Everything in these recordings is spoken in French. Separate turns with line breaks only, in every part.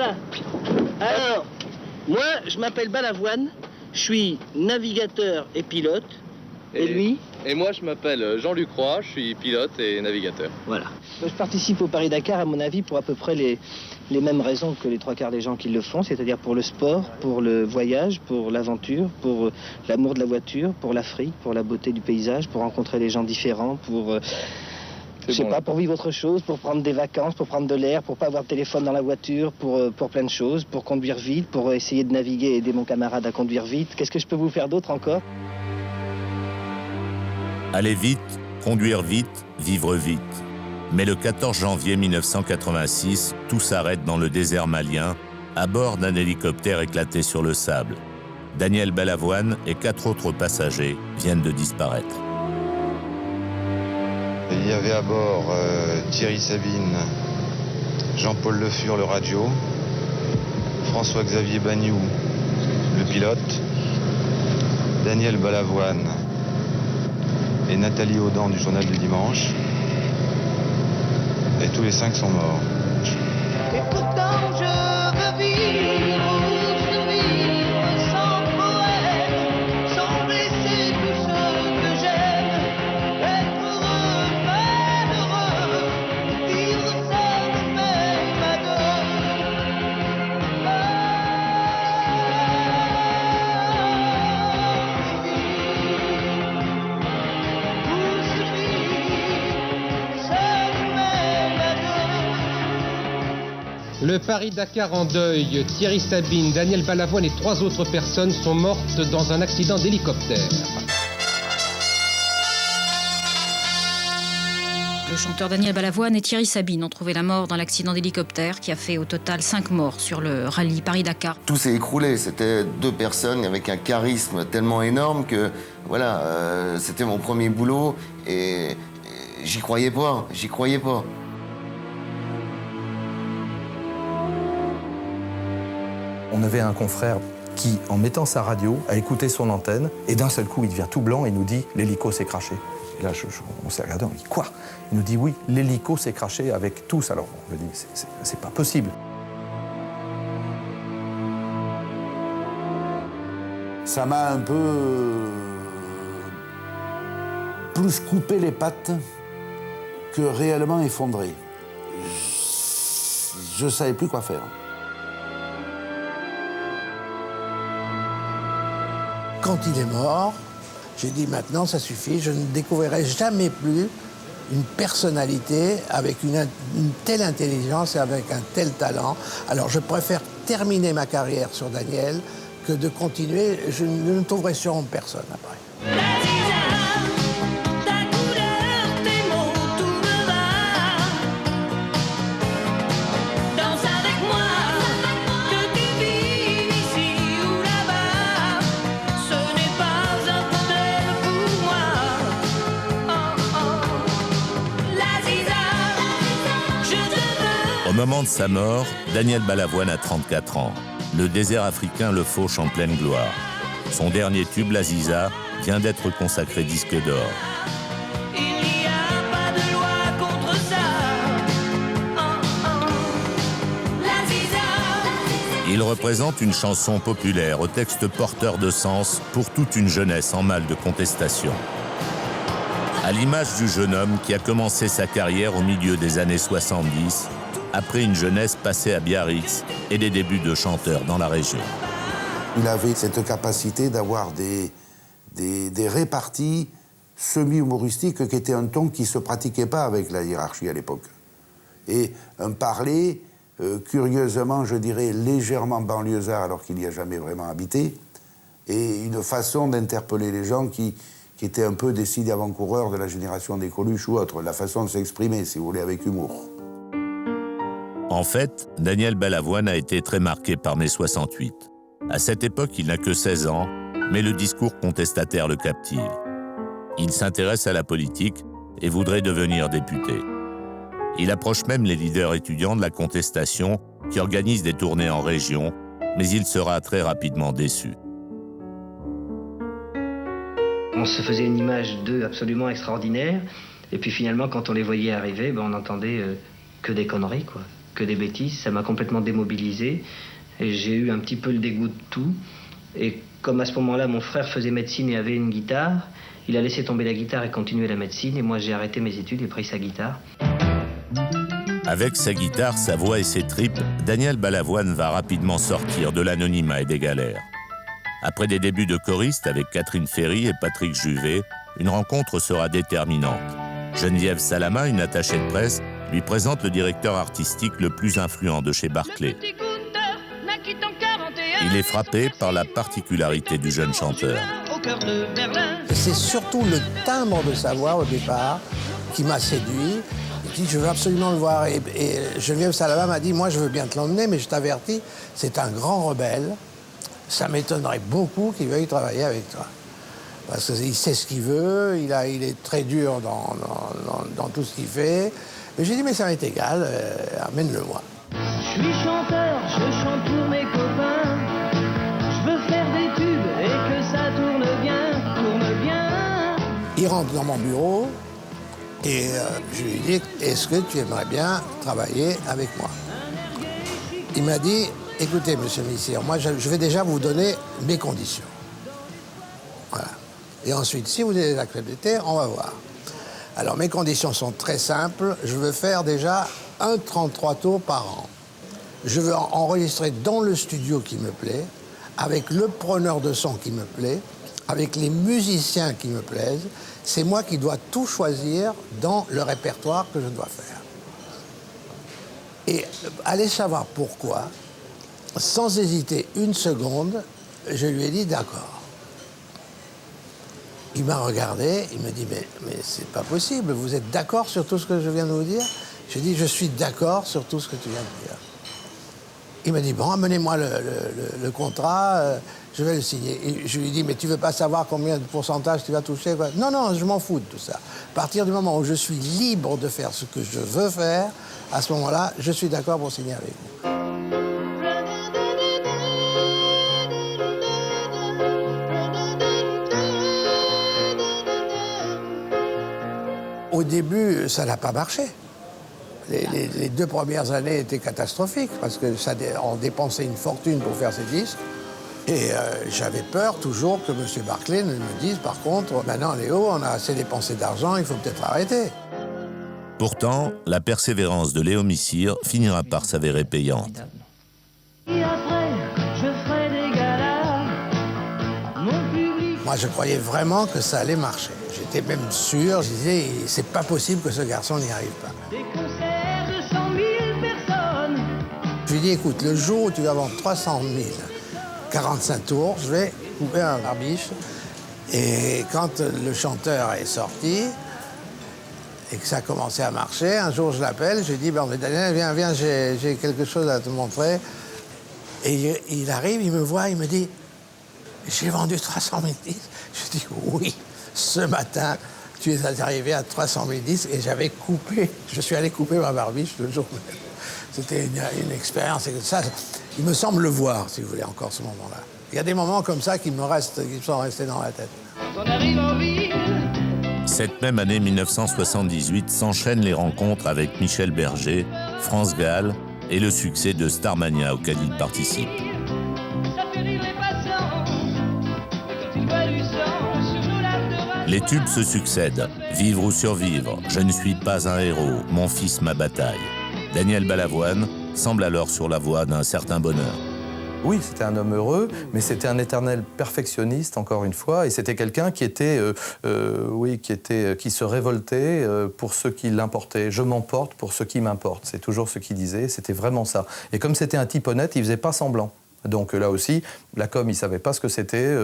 Voilà. Alors, moi, je m'appelle Balavoine, je suis navigateur et pilote. Et lui?
Et moi, je m'appelle Jean-Luc Roy, je suis pilote et navigateur.
Voilà. Je participe au Paris-Dakar, à mon avis, pour à peu près les mêmes raisons que les trois quarts des gens qui le font, c'est-à-dire pour le sport, pour le voyage, pour l'aventure, pour l'amour de la voiture, pour l'Afrique, pour la beauté du paysage, pour rencontrer des gens différents, pour... je sais pas, pour vivre autre chose, pour prendre des vacances, pour prendre de l'air, pour pas avoir de téléphone dans la voiture, pour plein de choses, pour conduire vite, pour essayer de naviguer et aider mon camarade à conduire vite. Qu'est-ce que je peux vous faire d'autre encore?
Aller vite, conduire vite, vivre vite. Mais le 14 janvier 1986, tout s'arrête dans le désert malien, à bord d'un hélicoptère éclaté sur le sable. Daniel Balavoine et 4 autres passagers viennent de disparaître.
Il y avait à bord Thierry Sabine, Jean-Paul Le Fur, le radio, François-Xavier Bagnoux, le pilote, Daniel Balavoine et Nathalie Audan du journal du dimanche. Et tous les 5 sont morts.
Et pourtant je veux vivre sans poème, sans blesser tous ceux que j'aime. Être heureux, malheureux, vivre ça me fait malheur.
Le Paris-Dakar en deuil, Thierry Sabine, Daniel Balavoine et 3 autres personnes sont mortes dans un accident d'hélicoptère.
Le chanteur Daniel Balavoine et Thierry Sabine ont trouvé la mort dans l'accident d'hélicoptère qui a fait au total 5 morts sur le rallye Paris-Dakar.
Tout s'est écroulé, c'était 2 personnes avec un charisme tellement énorme que voilà, c'était mon premier boulot et j'y croyais pas.
On avait un confrère qui, en mettant sa radio, a écouté son antenne, et d'un seul coup, il devient tout blanc et nous dit « l'hélico s'est craché ». Et là, on s'est regardé, on dit « quoi ?» Il nous dit « oui, l'hélico s'est craché avec tous ». Alors, on me dit « c'est pas possible ».
Ça m'a un peu plus coupé les pattes que réellement effondré. Je savais plus quoi faire. Quand il est mort, j'ai dit maintenant ça suffit, je ne découvrirai jamais plus une personnalité avec une telle intelligence et avec un tel talent. Alors je préfère terminer ma carrière sur Daniel que de continuer. Je ne trouverai sûrement personne après.
Au moment de sa mort, Daniel Balavoine a 34 ans. Le désert africain le fauche en pleine gloire. Son dernier tube, l'Aziza, vient d'être consacré disque d'or. Il représente une chanson populaire au texte porteur de sens pour toute une jeunesse en mal de contestation. À l'image du jeune homme qui a commencé sa carrière au milieu des années 70, après une jeunesse passée à Biarritz et des débuts de chanteur dans la région.
Il avait cette capacité d'avoir des réparties semi-humoristiques qui étaient un ton qui ne se pratiquait pas avec la hiérarchie à l'époque. Et un parler, curieusement, je dirais, légèrement banlieusard alors qu'il n'y a jamais vraiment habité, et une façon d'interpeller les gens qui étaient un peu des signes avant-coureurs de la génération des Coluche ou autre, la façon de s'exprimer, si vous voulez, avec humour.
En fait, Daniel Balavoine a été très marqué par mai 68. À cette époque, il n'a que 16 ans, mais le discours contestataire le captive. Il s'intéresse à la politique et voudrait devenir député. Il approche même les leaders étudiants de la contestation qui organisent des tournées en région, mais il sera très rapidement déçu.
On se faisait une image d'eux absolument extraordinaire, et puis finalement, quand on les voyait arriver, on n'entendait que des conneries, quoi. que des bêtises. Ça m'a complètement démobilisé. Et j'ai eu un petit peu le dégoût de tout. Et comme à ce moment-là, mon frère faisait médecine et avait une guitare, il a laissé tomber la guitare et continué la médecine. Et moi, j'ai arrêté mes études et pris sa guitare.
Avec sa guitare, sa voix et ses tripes, Daniel Balavoine va rapidement sortir de l'anonymat et des galères. Après des débuts de choriste avec Catherine Ferry et Patrick Juvet, une rencontre sera déterminante. Geneviève Salama, une attachée de presse, lui présente le directeur artistique le plus influent de chez Barclay. Il est frappé par la particularité du jeune chanteur.
C'est surtout le timbre de sa voix au départ qui m'a séduit. Il dit, je veux absolument le voir. Et Geneviève Salama m'a dit, moi je veux bien te l'emmener, mais je t'avertis, c'est un grand rebelle. Ça m'étonnerait beaucoup qu'il veuille travailler avec toi. Parce qu'il sait ce qu'il veut, il est très dur dans tout ce qu'il fait. Mais j'ai dit, mais ça m'est égal, amène-le-moi.
Je suis chanteur, je chante pour mes copains. Je veux faire des tubes et que ça tourne bien.
Il rentre dans mon bureau et je lui dis, est-ce que tu aimerais bien travailler avec moi? Il m'a dit, écoutez, monsieur Missire, moi je vais déjà vous donner mes conditions. Voilà. Et ensuite, si vous les acceptez, on va voir. Alors, mes conditions sont très simples. Je veux faire déjà 33 tours par an. Je veux enregistrer dans le studio qui me plaît, avec le preneur de son qui me plaît, avec les musiciens qui me plaisent. C'est moi qui dois tout choisir dans le répertoire que je dois faire. Et allez savoir pourquoi, sans hésiter une seconde, je lui ai dit d'accord. Il m'a regardé, il me dit mais c'est pas possible, vous êtes d'accord sur tout ce que je viens de vous dire? J'ai dit je suis d'accord sur tout ce que tu viens de dire. Il m'a dit bon, amenez-moi le contrat, je vais le signer. Et je lui ai dit mais tu veux pas savoir combien de pourcentage tu vas toucher quoi? Non, non, je m'en fous de tout ça. À partir du moment où je suis libre de faire ce que je veux faire, à ce moment-là, je suis d'accord pour signer avec vous. Au début, ça n'a pas marché. Les 2 premières années étaient catastrophiques parce qu'on dépensait une fortune pour faire ces disques. Et j'avais peur toujours que M. Barclay ne me dise, par contre, maintenant Léo, on a assez dépensé d'argent, il faut peut-être arrêter.
Pourtant, la persévérance de Léo Missire finira par s'avérer payante.
Et après, je ferai des galas. Mon public.
Moi, je croyais vraiment que ça allait marcher. J'étais même sûr, je disais, c'est pas possible que ce garçon n'y arrive pas.
Des concerts de 100 000 personnes.
Je lui ai dit, écoute, le jour où tu vas vendre 300 000, 45 tours, je vais couper un barbiche. Et quand le chanteur est sorti, et que ça a commencé à marcher, un jour je l'appelle, je lui dis, bon, mais Daniel, viens, j'ai quelque chose à te montrer. Et il arrive, il me voit, il me dit, j'ai vendu 300 000 disques. Je dis, oui, ce matin, tu es arrivé à 300 000 disques et j'avais coupé, je suis allé couper ma barbiche le jour même. C'était une expérience, et ça, il me semble le voir, si vous voulez, encore ce moment-là. Il y a des moments comme ça qui me sont restés dans la tête.
Quand on arrive en ville.
Cette même année 1978 s'enchaînent les rencontres avec Michel Berger, France Gall et le succès de Starmania auquel il participe.
Ça fait rire les passants. Et quand ils voient du sang sur nos lames de race.
Les tubes se succèdent. Vivre ou survivre, Je ne suis pas un héros, Mon fils, ma bataille. Daniel Balavoine semble alors sur la voie d'un certain bonheur.
Oui, c'était un homme heureux, mais c'était un éternel perfectionniste, encore une fois, et c'était quelqu'un qui était, qui se révoltait pour ce qui l'importait. Je m'emporte pour ce qui m'importe. C'est toujours ce qu'il disait, c'était vraiment ça. Et comme c'était un type honnête, il faisait pas semblant. Donc là aussi, la com, il savait pas ce que c'était.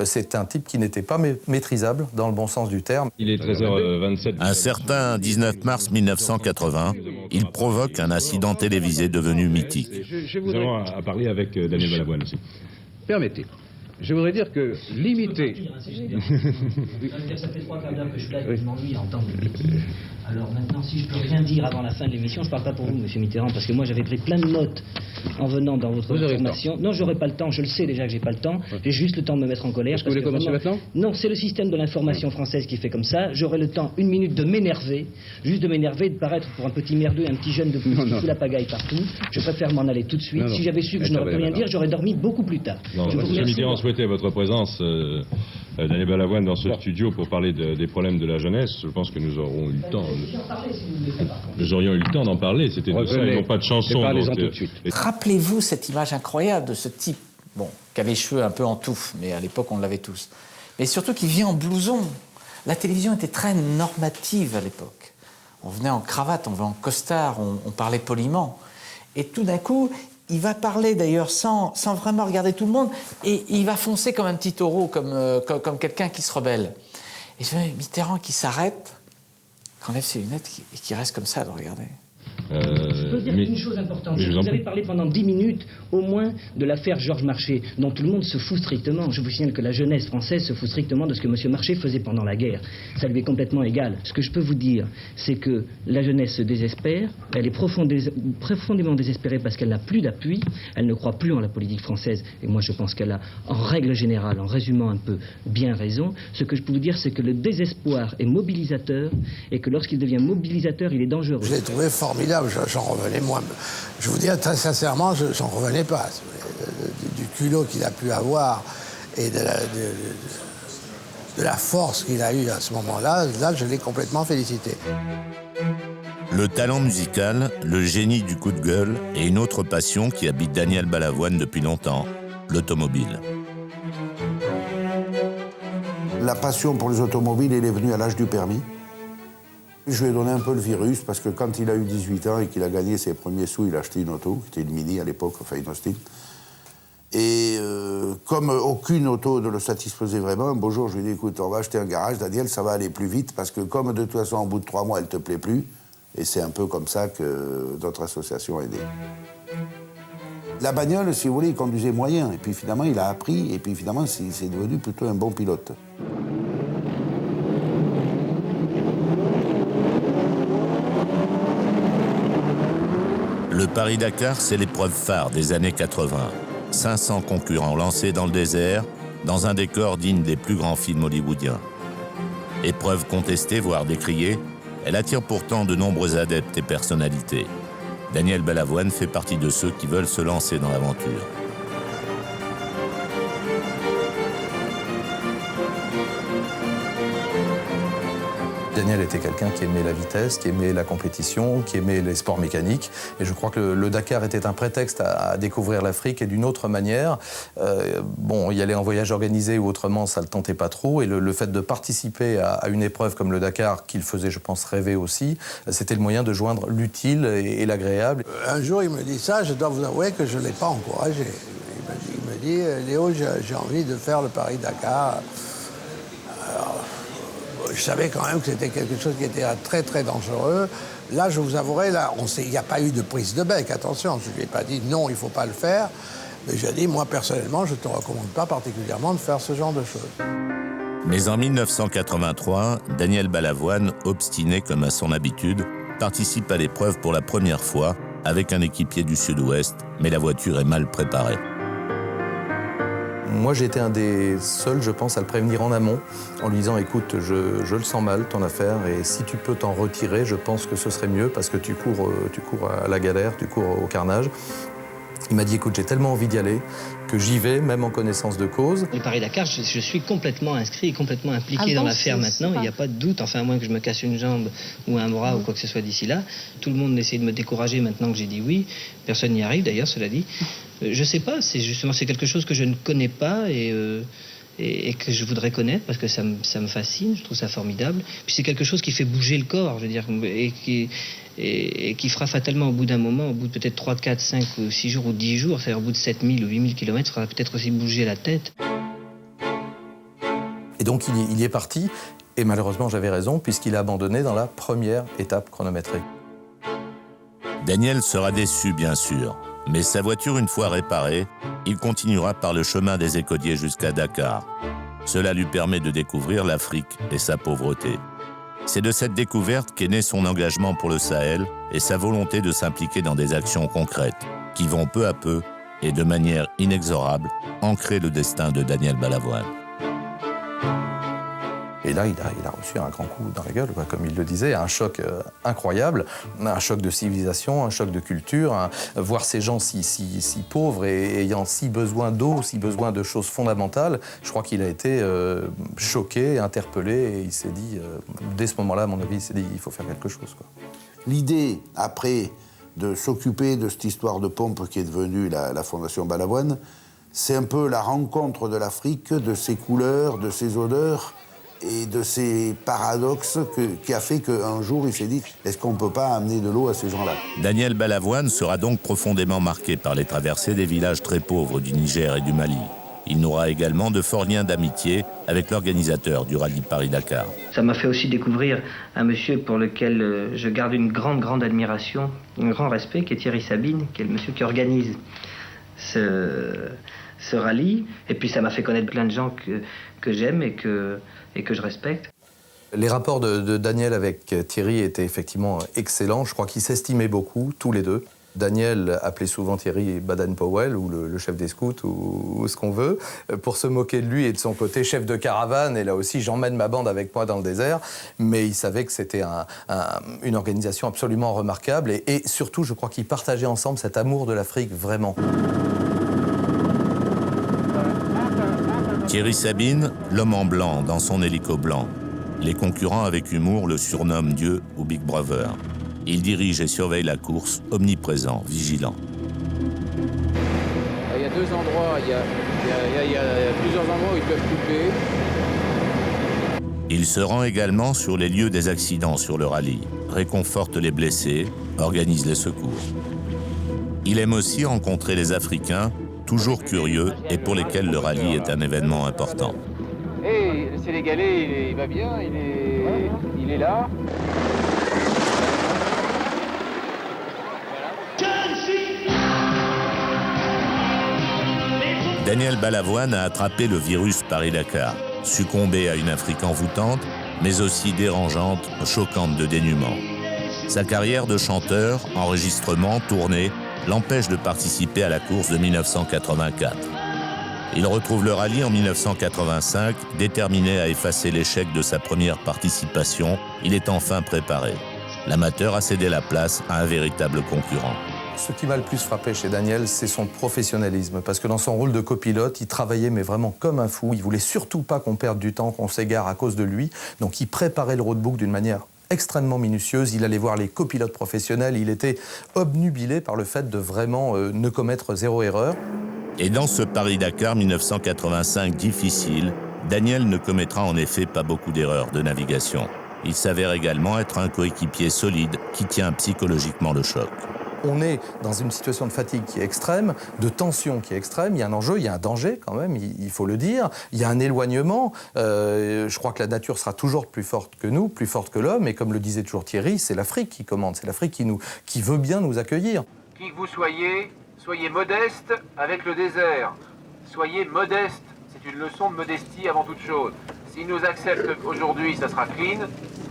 C'est un type qui n'était pas maîtrisable, dans le bon sens du terme.
Il est 13h27.
Un certain 19 mars 1980, il provoque un incident télévisé devenu mythique.
Nous avons à parler avec Daniel Balavoine aussi.
Permettez. Je voudrais dire que limiter...
Ça fait 3 quarts d'heure que je suis là et que je m'ennuie à entendre
Alors maintenant, si je peux rien dire avant la fin de l'émission, je ne parle pas pour vous, Monsieur Mitterrand, parce que moi j'avais pris plein de notes en venant dans votre information. Non, j'aurai pas le temps, je le sais déjà que j'ai pas le temps. J'ai juste le temps de me mettre en colère.
Est-ce que vous voulez commencer maintenant ?
Non, c'est le système de l'information française qui fait comme ça. J'aurai le temps, 1 minute, de m'énerver, juste de m'énerver, de paraître pour un petit merdeux, un petit jeune de plus qui fout la pagaille partout. Je préfère m'en aller tout de suite. Si j'avais su que je n'aurais pu rien dire, j'aurais dormi beaucoup plus tard.
Non, Monsieur Mitterrand souhaitait votre présence, Daniel Balavoine, dans ce studio pour parler des problèmes de la jeunesse. Je pense que nous aurons eu le temps. Nous aurions eu le temps d'en parler. C'était de ça, ils n'ont pas de chanson.
Parlez-en tout de suite.
Rappelez-vous cette image incroyable de ce type, bon, qui avait les cheveux un peu en touffe, mais à l'époque on l'avait tous. Mais surtout qui vient en blouson. La télévision était très normative à l'époque. On venait en cravate, on venait en costard, on parlait poliment. Et tout d'un coup, il va parler d'ailleurs sans vraiment regarder tout le monde, et il va foncer comme un petit taureau, comme quelqu'un qui se rebelle. Et je vois Mitterrand qui s'arrête, qui enlève ses lunettes et qui reste comme ça à le regarder.
Je peux dire une chose importante. Vous avez parlé pendant 10 minutes, au moins, de l'affaire Georges Marchais, dont tout le monde se fout strictement. Je vous signale que la jeunesse française se fout strictement de ce que M. Marchais faisait pendant la guerre. Ça lui est complètement égal. Ce que je peux vous dire, c'est que la jeunesse se désespère. Elle est profondément désespérée parce qu'elle n'a plus d'appui. Elle ne croit plus en la politique française. Et moi, je pense qu'elle a, en règle générale, en résumant un peu, bien raison. Ce que je peux vous dire, c'est que le désespoir est mobilisateur et que lorsqu'il devient mobilisateur, il est dangereux.
Je l'ai trouvé formidable. J'en revenais, moi, je vous dis très sincèrement, j'en revenais pas. Du culot qu'il a pu avoir et de la force qu'il a eue à ce moment-là, là, je l'ai complètement félicité.
Le talent musical, le génie du coup de gueule et une autre passion qui habite Daniel Balavoine depuis longtemps, l'automobile.
La passion pour les automobiles, elle est venue à l'âge du permis. Je lui ai donné un peu le virus parce que quand il a eu 18 ans et qu'il a gagné ses premiers sous, il a acheté une auto, qui était une Mini à l'époque, enfin une Austin. Et comme aucune auto ne le satisfaisait vraiment, un beau jour, je lui ai dit, écoute, on va acheter un garage, Daniel, ça va aller plus vite parce que comme de toute façon, au bout de 3 mois, elle ne te plaît plus, et c'est un peu comme ça que notre association est née. La bagnole, si vous voulez, il conduisait moyen, et puis finalement, il a appris, et puis finalement, c'est devenu plutôt un bon pilote.
Le Paris-Dakar, c'est l'épreuve phare des années 80. 500 concurrents lancés dans le désert, dans un décor digne des plus grands films hollywoodiens. Épreuve contestée, voire décriée, elle attire pourtant de nombreux adeptes et personnalités. Daniel Balavoine fait partie de ceux qui veulent se lancer dans l'aventure.
Daniel était quelqu'un qui aimait la vitesse, qui aimait la compétition, qui aimait les sports mécaniques. Et je crois que le Dakar était un prétexte à découvrir l'Afrique et d'une autre manière. Bon, y aller en voyage organisé ou autrement, ça ne le tentait pas trop. Et le fait de participer à une épreuve comme le Dakar, qu'il faisait, je pense, rêver aussi, c'était le moyen de joindre l'utile et l'agréable.
Un jour, il me dit ça, je dois vous avouer que je ne l'ai pas encouragé. Il me dit, Léo, j'ai envie de faire le Paris-Dakar. Alors, je savais quand même que c'était quelque chose qui était très, très dangereux. Là, je vous avouerai, il n'y a pas eu de prise de bec, attention. Je ne lui ai pas dit non, il ne faut pas le faire. Mais j'ai dit, moi, personnellement, je ne te recommande pas particulièrement de faire ce genre de choses.
Mais en 1983, Daniel Balavoine, obstiné comme à son habitude, participe à l'épreuve pour la première fois avec un équipier du Sud-Ouest, mais la voiture est mal préparée.
Moi, j'ai été un des seuls, je pense, à le prévenir en amont, en lui disant, écoute, je le sens mal, ton affaire, et si tu peux t'en retirer, je pense que ce serait mieux, parce que tu cours à la galère, tu cours au carnage. Il m'a dit, écoute, j'ai tellement envie d'y aller que j'y vais, même en connaissance de cause.
Le Paris-Dakar, je suis complètement inscrit et complètement impliqué dans l'affaire maintenant. Il n'y a pas de doute, enfin, à moins que je me casse une jambe ou un bras ou quoi que ce soit d'ici là. Tout le monde essaie de me décourager maintenant que j'ai dit oui. Personne n'y arrive, d'ailleurs, cela dit. Je sais pas, c'est quelque chose que je ne connais pas et que je voudrais connaître parce que ça me fascine, je trouve ça formidable. Puis c'est quelque chose qui fait bouger le corps, je veux dire, et qui fera fatalement au bout d'un moment, au bout de peut-être 3, 4, 5 ou 6 jours ou 10 jours, c'est-à-dire au bout de 7000 ou 8000 km, fera peut-être aussi bouger la tête.
Et donc il y est parti, et malheureusement j'avais raison, puisqu'il a abandonné dans la première étape chronométrée.
Daniel sera déçu, bien sûr. Mais sa voiture, une fois réparée, il continuera par le chemin des écoliers jusqu'à Dakar. Cela lui permet de découvrir l'Afrique et sa pauvreté. C'est de cette découverte qu'est né son engagement pour le Sahel et sa volonté de s'impliquer dans des actions concrètes qui vont peu à peu et de manière inexorable ancrer le destin de Daniel Balavoine.
Et là, il a reçu un grand coup dans la gueule, quoi, comme il le disait, un choc incroyable, un choc de civilisation, un choc de culture, voir ces gens si pauvres et ayant si besoin d'eau, si besoin de choses fondamentales. Je crois qu'il a été choqué, interpellé, et il s'est dit, dès ce moment-là, à mon avis, il s'est dit, il faut faire quelque chose, quoi.
L'idée, après, de s'occuper de cette histoire de pompe qui est devenue la Fondation Balavoine, c'est un peu la rencontre de l'Afrique, de ses couleurs, de ses odeurs, et de ces paradoxes qui a fait qu'un jour, il s'est dit « Est-ce qu'on ne peut pas amener de l'eau à ces gens-là »
Daniel Balavoine sera donc profondément marqué par les traversées des villages très pauvres du Niger et du Mali. Il n'aura également de forts liens d'amitié avec l'organisateur du rallye Paris-Dakar.
Ça m'a fait aussi découvrir un monsieur pour lequel je garde une grande admiration, un grand respect, qui est Thierry Sabine, qui est le monsieur qui organise ce rallye. Et puis ça m'a fait connaître plein de gens que j'aime et que je respecte.
Les rapports de Daniel avec Thierry étaient effectivement excellents. Je crois qu'ils s'estimaient beaucoup, tous les deux. Daniel appelait souvent Thierry Baden-Powell, ou le chef des scouts, ou ce qu'on veut, pour se moquer de lui et de son côté chef de caravane. Et là aussi, j'emmène ma bande avec moi dans le désert. Mais il savait que c'était une organisation absolument remarquable. Et surtout, je crois qu'ils partageaient ensemble cet amour de l'Afrique, vraiment.
Thierry Sabine, l'homme en blanc dans son hélico blanc. Les concurrents avec humour le surnomment Dieu ou Big Brother. Il dirige et surveille la course, omniprésent, vigilant.
Il y a deux endroits, il y a plusieurs endroits où ils peuvent couper.
Il se rend également sur les lieux des accidents sur le rallye, réconforte les blessés, organise les secours. Il aime aussi rencontrer les Africains, toujours curieux et pour lesquels le rallye est un événement important.
Hey, le Sénégalais, il va bien, il est là.
Daniel Balavoine a attrapé le virus Paris-Dakar, succombé à une Afrique envoûtante, mais aussi dérangeante, choquante de dénuement. Sa carrière de chanteur, enregistrement, tournée, l'empêche de participer à la course de 1984. Il retrouve le rallye en 1985, déterminé à effacer l'échec de sa première participation. Il est enfin préparé. L'amateur a cédé la place à un véritable concurrent.
Ce qui m'a le plus frappé chez Daniel, c'est son professionnalisme. Parce que dans son rôle de copilote, il travaillait mais vraiment comme un fou. Il voulait surtout pas qu'on perde du temps, qu'on s'égare à cause de lui. Donc il préparait le roadbook d'une manière extrêmement minutieuse. Il allait voir les copilotes professionnels. Il était obnubilé par le fait de vraiment ne commettre zéro erreur.
Et dans ce Paris-Dakar 1985 difficile, Daniel ne commettra en effet pas beaucoup d'erreurs de navigation. Il s'avère également être un coéquipier solide qui tient psychologiquement le choc.
On est dans une situation de fatigue qui est extrême, de tension qui est extrême. Il y a un enjeu, il y a un danger quand même, il faut le dire. Il y a un éloignement. Je crois que la nature sera toujours plus forte que nous, plus forte que l'homme. Et comme le disait toujours Thierry, c'est l'Afrique qui commande, c'est l'Afrique qui veut bien nous accueillir.
Qui que vous soyez, soyez modeste avec le désert. Soyez modeste. C'est une leçon de modestie avant toute chose. S'ils nous acceptent aujourd'hui, ça sera clean.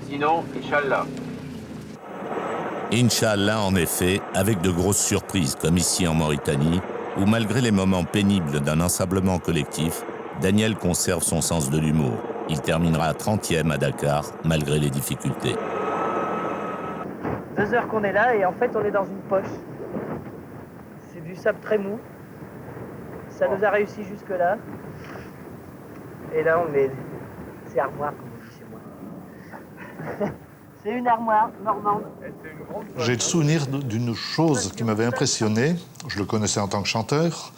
Sinon, Inch'Allah.
Inch'Allah, en effet, avec de grosses surprises, comme ici en Mauritanie, où malgré les moments pénibles d'un ensablement collectif, Daniel conserve son sens de l'humour. Il terminera 30e à Dakar, malgré les difficultés.
2 heures qu'on est là et en fait on est dans une poche. C'est du sable très mou. Ça nous a réussi jusque-là. Et là on est... C'est armoire, comme on dit chez moi. C'est une armoire normande.
J'ai le souvenir d'une chose qui m'avait impressionné. Je le connaissais en tant que chanteur.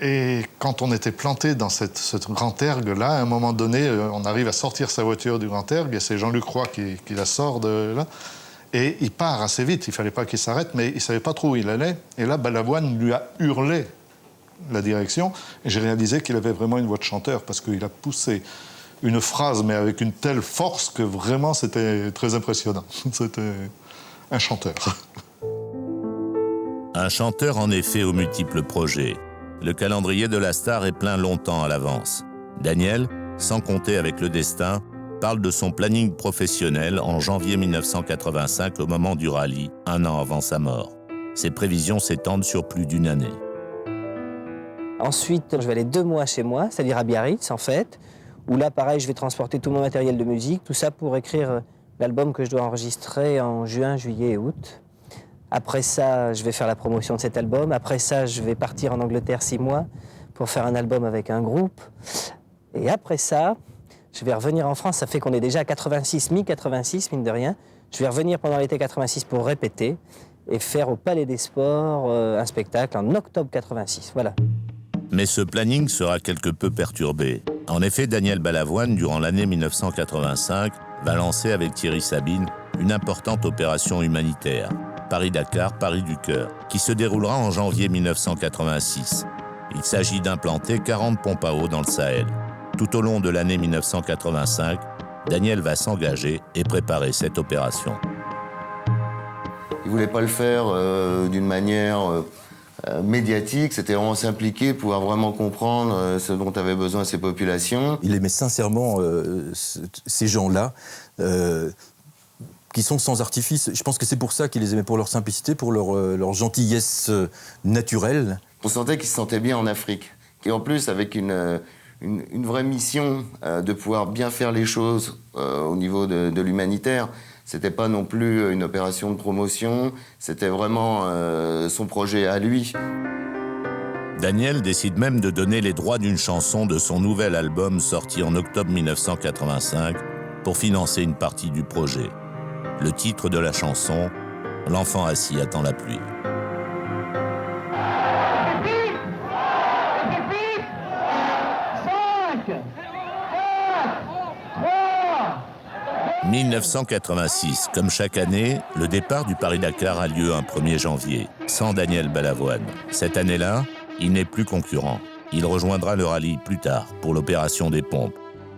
Et quand on était planté dans ce grand ergue-là, à un moment donné, on arrive à sortir sa voiture du grand ergue, et c'est Jean-Luc Roy qui la sort de là. Et il part assez vite, il ne fallait pas qu'il s'arrête, mais il ne savait pas trop où il allait. Et là, Balavoine lui a hurlé la direction, et j'ai réalisé qu'il avait vraiment une voix de chanteur, parce qu'il a poussé une phrase, mais avec une telle force que vraiment c'était très impressionnant. C'était un chanteur.
Un chanteur en effet aux multiples projets. Le calendrier de la star est plein longtemps à l'avance. Daniel, sans compter avec le destin, parle de son planning professionnel en janvier 1985, au moment du rallye, un an avant sa mort. Ses prévisions s'étendent sur plus d'une année.
Ensuite, je vais aller 2 mois chez moi, c'est-à-dire à Biarritz, en fait, où là, pareil, je vais transporter tout mon matériel de musique, tout ça pour écrire l'album que je dois enregistrer en juin, juillet et août. Après ça, je vais faire la promotion de cet album. Après ça, je vais partir en Angleterre 6 mois pour faire un album avec un groupe. Et après ça, je vais revenir en France. Ça fait qu'on est déjà à 86, mi-86, mine de rien. Je vais revenir pendant l'été 86 pour répéter et faire au Palais des Sports un spectacle en octobre 86. Voilà.
Mais ce planning sera quelque peu perturbé. En effet, Daniel Balavoine, durant l'année 1985, va lancer avec Thierry Sabine une importante opération humanitaire, Paris-Dakar, Paris du Cœur, qui se déroulera en janvier 1986. Il s'agit d'implanter 40 pompes à eau dans le Sahel. Tout au long de l'année 1985, Daniel va s'engager et préparer cette opération.
Il ne voulait pas le faire d'une manière médiatique, c'était vraiment s'impliquer, pouvoir vraiment comprendre ce dont avaient besoin ces populations.
Il aimait sincèrement ces gens-là, qui sont sans artifice. Je pense que c'est pour ça qu'il les aimait, pour leur simplicité, pour leur gentillesse naturelle.
On sentait qu'ils se sentaient bien en Afrique, et en plus avec une vraie mission de pouvoir bien faire les choses au niveau de l'humanitaire. C'était pas non plus une opération de promotion, c'était vraiment son projet à lui.
Daniel décide même de donner les droits d'une chanson de son nouvel album sorti en octobre 1985 pour financer une partie du projet. Le titre de la chanson, « L'enfant assis attend la pluie ». 1986, comme chaque année, le départ du Paris-Dakar a lieu un 1er janvier, sans Daniel Balavoine. Cette année-là, il n'est plus concurrent. Il rejoindra le rallye plus tard, pour l'opération des pompes.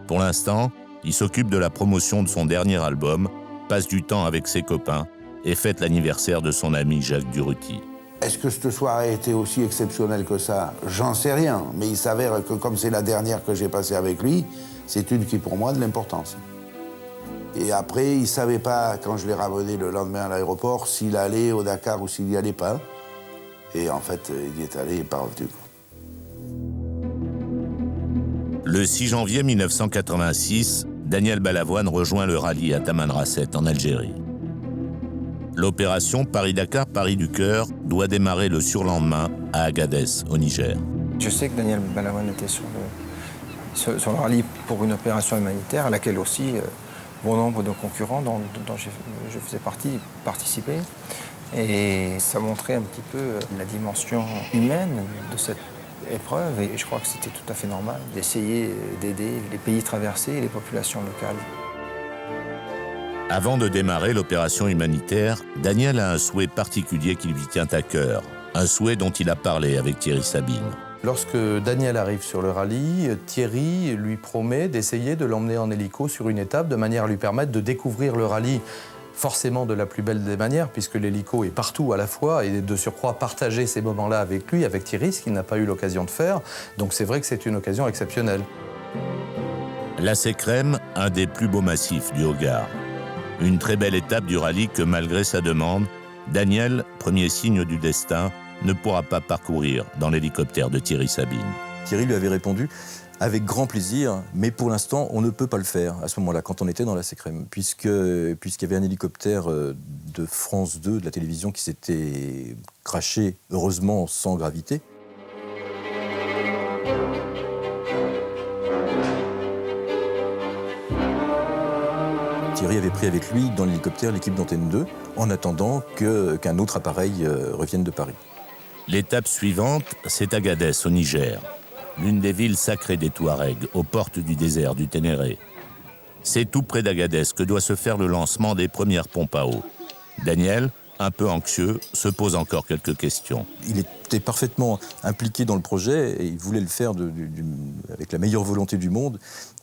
Pour l'instant, il s'occupe de la promotion de son dernier album, passe du temps avec ses copains et fête l'anniversaire de son ami Jacques Durruti.
Est-ce que cette soirée a été aussi exceptionnelle que ça? J'en sais rien, mais il s'avère que comme c'est la dernière que j'ai passée avec lui, c'est une qui pour moi a de l'importance. Et après, il ne savait pas, quand je l'ai ramené le lendemain à l'aéroport, s'il allait au Dakar ou s'il n'y allait pas. Et en fait, il y est allé et pas revenu.
Le 6 janvier 1986, Daniel Balavoine rejoint le rallye à Tamanrasset, en Algérie. L'opération Paris-Dakar, Paris du Cœur doit démarrer le surlendemain à Agadez, au Niger.
Je sais que Daniel Balavoine était sur le rallye pour une opération humanitaire à laquelle aussi bon nombre de concurrents dont je faisais partie participaient. Et ça montrait un petit peu la dimension humaine de cette épreuve. Et je crois que c'était tout à fait normal d'essayer d'aider les pays traversés et les populations locales.
Avant de démarrer l'opération humanitaire, Daniel a un souhait particulier qui lui tient à cœur. Un souhait dont il a parlé avec Thierry Sabine.
Lorsque Daniel arrive sur le rallye, Thierry lui promet d'essayer de l'emmener en hélico sur une étape de manière à lui permettre de découvrir le rallye forcément de la plus belle des manières, puisque l'hélico est partout à la fois, et de surcroît partager ces moments-là avec lui, avec Thierry, ce qu'il n'a pas eu l'occasion de faire. Donc c'est vrai que c'est une occasion exceptionnelle.
La Sécrème, un des plus beaux massifs du Hogar. Une très belle étape du rallye que, malgré sa demande, Daniel, premier signe du destin, ne pourra pas parcourir dans l'hélicoptère de Thierry Sabine.
Thierry lui avait répondu avec grand plaisir, mais pour l'instant, on ne peut pas le faire à ce moment-là, quand on était dans la Sécrème, puisqu'il y avait un hélicoptère de France 2, de la télévision, qui s'était crashé, heureusement sans gravité. Thierry avait pris avec lui dans l'hélicoptère l'équipe d'Antenne 2, en attendant qu'un autre appareil revienne de Paris.
L'étape suivante, c'est Agadez, au Niger, l'une des villes sacrées des Touaregs, aux portes du désert du Ténéré. C'est tout près d'Agadez que doit se faire le lancement des premières pompes à eau. Daniel, un peu anxieux, se pose encore quelques questions.
Il était parfaitement impliqué dans le projet et il voulait le faire avec la meilleure volonté du monde.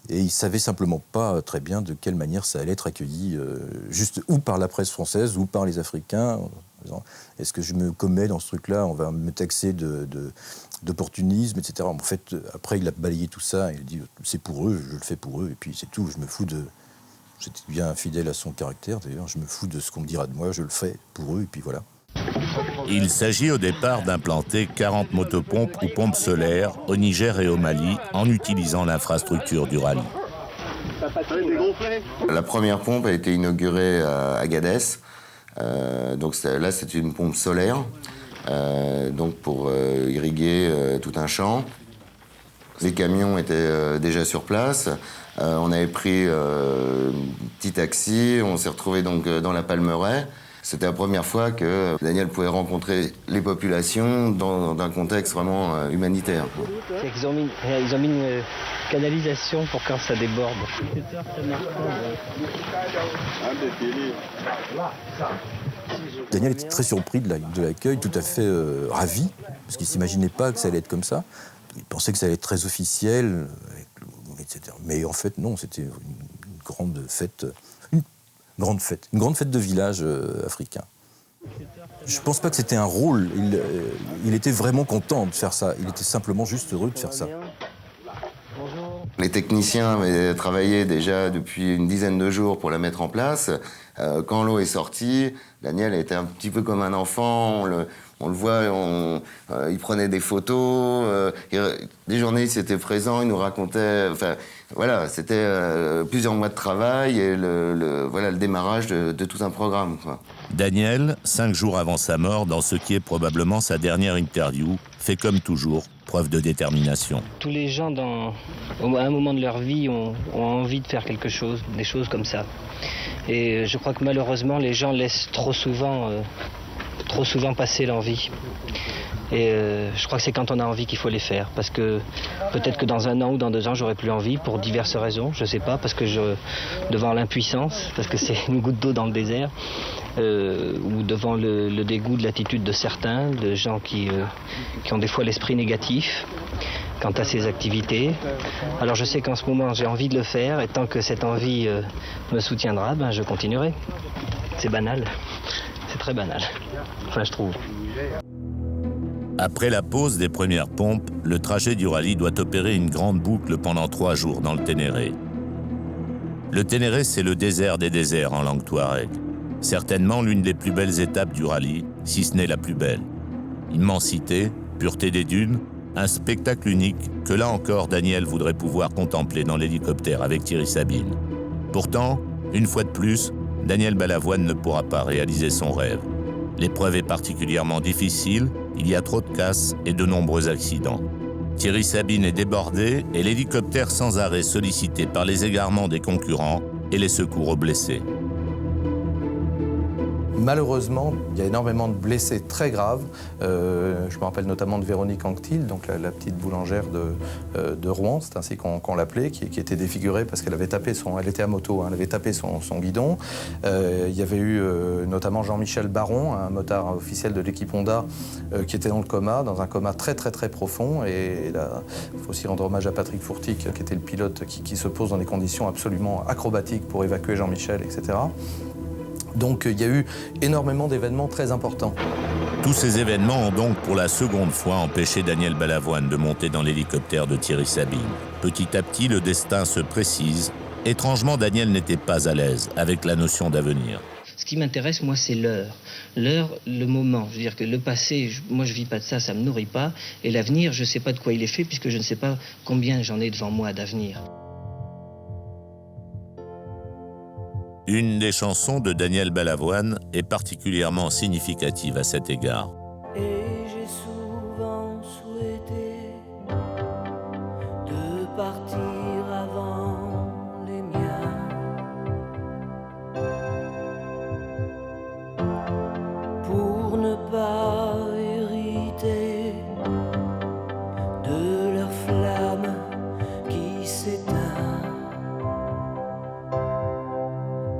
Et il ne savait simplement pas très bien de quelle manière ça allait être accueilli, juste ou par la presse française ou par les Africains. Est-ce que je me commets dans ce truc-là? On va me taxer d'opportunisme, etc. En fait, après, il a balayé tout ça. Il a dit, c'est pour eux, je le fais pour eux. Et puis, c'est tout. Je me fous J'étais bien fidèle à son caractère, d'ailleurs. Je me fous de ce qu'on me dira de moi, je le fais pour eux, et puis voilà.
Il s'agit au départ d'implanter 40 motopompes ou pompes solaires au Niger et au Mali en utilisant l'infrastructure du rallye.
La première pompe a été inaugurée à Agadez. Donc là, c'est une pompe solaire, donc pour irriguer tout un champ. Les camions étaient déjà sur place. On avait pris un petit taxi, on s'est retrouvé donc dans la Palmeraie. C'était la première fois que Daniel pouvait rencontrer les populations dans un contexte vraiment humanitaire.
Ils ont mis une canalisation pour quand ça déborde.
Daniel était très surpris de l'accueil, tout à fait ravi, parce qu'il ne s'imaginait pas que ça allait être comme ça. Il pensait que ça allait être très officiel, etc. Mais en fait, non, c'était une grande fête. Une grande fête de village africain. Je ne pense pas que c'était un rôle. Il était vraiment content de faire ça. Il était simplement juste heureux de faire ça.
Les techniciens avaient travaillé déjà depuis une dizaine de jours pour la mettre en place. Quand l'eau est sortie, Daniel était un petit peu comme un enfant. On le voit, il prenait des photos. Des journalistes étaient présents, il nous racontait... Enfin, voilà, c'était plusieurs mois de travail et le démarrage de tout un programme, quoi.
Daniel, 5 jours avant sa mort, dans ce qui est probablement sa dernière interview, fait comme toujours preuve de détermination.
Tous les gens, à un moment de leur vie, ont envie de faire quelque chose, des choses comme ça. Et je crois que malheureusement, les gens laissent trop souvent passer l'envie. Et je crois que c'est quand on a envie qu'il faut les faire. Parce que peut-être que dans 1 an ou dans 2 ans, j'aurai plus envie pour diverses raisons. Je sais pas, parce que devant l'impuissance, parce que c'est une goutte d'eau dans le désert, ou devant le dégoût de l'attitude de certains, de gens qui ont des fois l'esprit négatif quant à ces activités. Alors je sais qu'en ce moment, j'ai envie de le faire, et tant que cette envie me soutiendra, je continuerai. C'est banal. C'est très banal. Enfin, je trouve.
Après la pose des premières pompes, le trajet du rallye doit opérer une grande boucle pendant 3 jours dans le Ténéré. Le Ténéré, c'est le désert des déserts en langue touareg. Certainement l'une des plus belles étapes du rallye, si ce n'est la plus belle. Immensité, pureté des dunes, un spectacle unique que là encore Daniel voudrait pouvoir contempler dans l'hélicoptère avec Thierry Sabine. Pourtant, une fois de plus, Daniel Balavoine ne pourra pas réaliser son rêve. L'épreuve est particulièrement difficile, il y a trop de casses et de nombreux accidents. Thierry Sabine est débordé et l'hélicoptère sans arrêt sollicité par les égarements des concurrents et les secours aux blessés.
Malheureusement, il y a énormément de blessés très graves. Je me rappelle notamment de Véronique Anctil, donc la petite boulangère de Rouen, c'est ainsi qu'on l'appelait, qui était défigurée parce qu'elle avait tapé elle était à moto, elle avait tapé son guidon. Il y avait eu notamment Jean-Michel Baron, un motard officiel de l'équipe Honda, qui était dans le coma, dans un coma très très très profond. Et là, il faut aussi rendre hommage à Patrick Fourtic, qui était le pilote qui se pose dans des conditions absolument acrobatiques pour évacuer Jean-Michel, etc. Donc il y a eu énormément d'événements très importants.
Tous ces événements ont donc pour la seconde fois empêché Daniel Balavoine de monter dans l'hélicoptère de Thierry Sabine. Petit à petit, le destin se précise. Étrangement, Daniel n'était pas à l'aise avec la notion d'avenir.
Ce qui m'intéresse, moi, c'est l'heure. L'heure, le moment. Je veux dire que le passé, moi, je vis pas de ça, ça me nourrit pas. Et l'avenir, je sais pas de quoi il est fait, puisque je ne sais pas combien j'en ai devant moi d'avenir.
Une des chansons de Daniel Balavoine est particulièrement significative à cet égard.
Et j'ai souvent souhaité de partir avant les miens pour ne pas hériter de leur flamme qui s'éteint.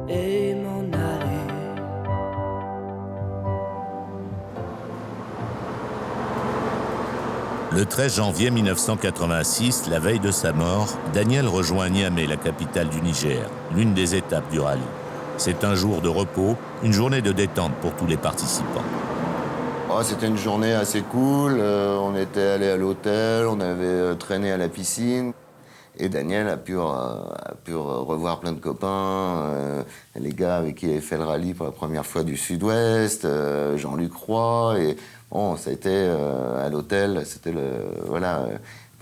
Et m'en aller.
Le 13 janvier 1986, la veille de sa mort, Daniel rejoint Niamey, la capitale du Niger, l'une des étapes du rallye. C'est un jour de repos, une journée de détente pour tous les participants.
Oh, c'était une journée assez cool, on était allé à l'hôtel, on avait traîné à la piscine. Et Daniel a pu revoir plein de copains, les gars avec qui il avait fait le rallye pour la première fois du Sud-Ouest, Jean-Luc Roy, et bon, ça a été à l'hôtel, c'était